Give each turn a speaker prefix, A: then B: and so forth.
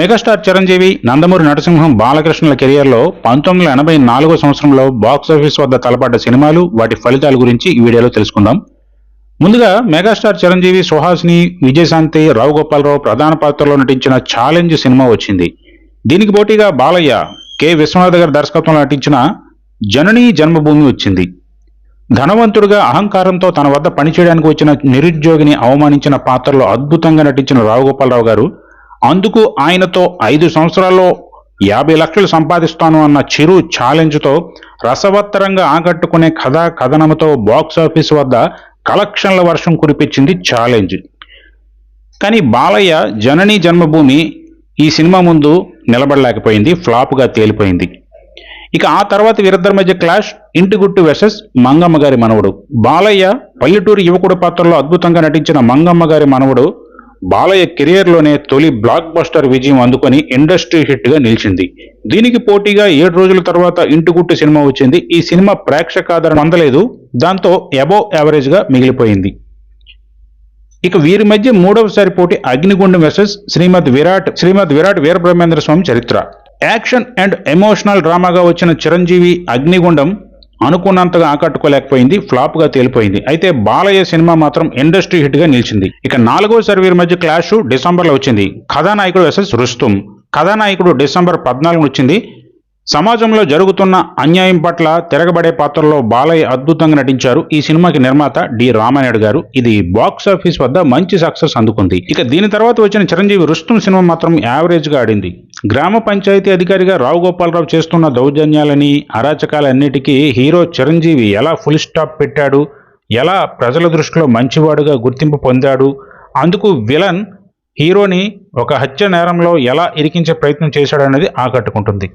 A: Megastar Chiranjeevi, Nandamuri Narasimham బాలకృష్ణుల కెరియర్లో 1984 సంవత్సరంలో box office వద్ద తలపడ్డ సినిమాలు, వాటి ఫలితాల గురించి ఈ వీడియోలో తెలుసుకుందాం. ముందుగా మెగాస్టార్ చిరంజీవి, సుహాసిని, విజయశాంతి, రావు గోపాలరావు ప్రధాన పాత్రలో నటించిన ఛాలెంజ్ సినిమా వచ్చింది. దీనికి పోటీగా బాలయ్య, కె. విశ్వనాథ్ గారి దర్శకత్వంలో నటించిన జననీ జన్మభూమి వచ్చింది. ధనవంతుడిగా అహంకారంతో తన వద్ద పనిచేయడానికి వచ్చిన నిరుద్యోగిని అవమానించిన పాత్రలో అద్భుతంగా నటించిన రావు గోపాలరావు గారు, అందుకు ఆయనతో 5 సంవత్సరాల్లో 50 లక్షలు సంపాదిస్తాను అన్న చిరు ఛాలెంజ్తో రసవత్తరంగా ఆకట్టుకునే కథనంతో బాక్సాఫీస్ వద్ద కలెక్షన్ల వర్షం కురిపించింది ఛాలెంజ్. కానీ బాలయ్య జననీ జన్మభూమి ఈ సినిమా ముందు నిలబడలేకపోయింది, ఫ్లాప్గా తేలిపోయింది. ఇక ఆ తర్వాత వీరిద్దరి మధ్య క్లాష్ ఇంటి గుట్టు వెర్సెస్ మంగమ్మ గారి మనవడు. బాలయ్య పల్లెటూరు యువకుడు పాత్రలో అద్భుతంగా నటించిన మంగమ్మ గారి మనవడు బాలయ్య కెరియర్లోనే తొలి బ్లాక్ బస్టర్ విజయం అందుకొని ఇండస్ట్రీ హిట్గా నిలిచింది. దీనికి పోటీగా 7 రోజుల తర్వాత ఇంటిగుట్టు సినిమా వచ్చింది. ఈ సినిమా ప్రేక్షకాదరణ పొందలేదు, దాంతో అబోవ్ యావరేజ్గా మిగిలిపోయింది. ఇక వీరి మధ్య మూడవసారి పోటీ అగ్నిగుండం వెర్సెస్ శ్రీమద్ విరాట్ వీరబ్రహ్మేంద్ర స్వామి చరిత్ర. యాక్షన్ అండ్ ఎమోషనల్ డ్రామాగా వచ్చిన చిరంజీవి అగ్నిగుండం అనుకున్నంతగా ఆకట్టుకోలేకపోయింది, ఫ్లాప్గా తేలిపోయింది. అయితే బాలయ్య సినిమా మాత్రం ఇండస్ట్రీ హిట్గా నిలిచింది. ఇక 4వసారి వీరి మధ్య క్లాష్ డిసెంబర్లో వచ్చింది. కథానాయకుడు వెర్సెస్ రుస్తుం. కథానాయకుడు డిసెంబర్ 14 వచ్చింది. సమాజంలో జరుగుతున్న అన్యాయం పట్ల తిరగబడే పాత్రలో బాలయ్య అద్భుతంగా నటించారు. ఈ సినిమాకి నిర్మాత డి రామానాయుడు గారు. ఇది బాక్సాఫీస్ వద్ద మంచి సక్సెస్ అందుకుంది. ఇక దీని తర్వాత వచ్చిన చిరంజీవి రుస్తుం సినిమా మాత్రం యావరేజ్గా ఆడింది. గ్రామ పంచాయతీ అధికారిగా రావు గోపాలరావు చేస్తున్న దౌర్జన్యాలని, అరాచకాలన్నిటికీ హీరో చిరంజీవి ఎలా ఫుల్ స్టాప్ పెట్టాడు, ఎలా ప్రజల దృష్టిలో మంచివాడుగా గుర్తింపు పొందాడు, అందుకు విలన్ హీరోని ఒక హత్య నేరంలో ఎలా ఇరికించే ప్రయత్నం చేశాడనేది ఆకట్టుకుంటుంది.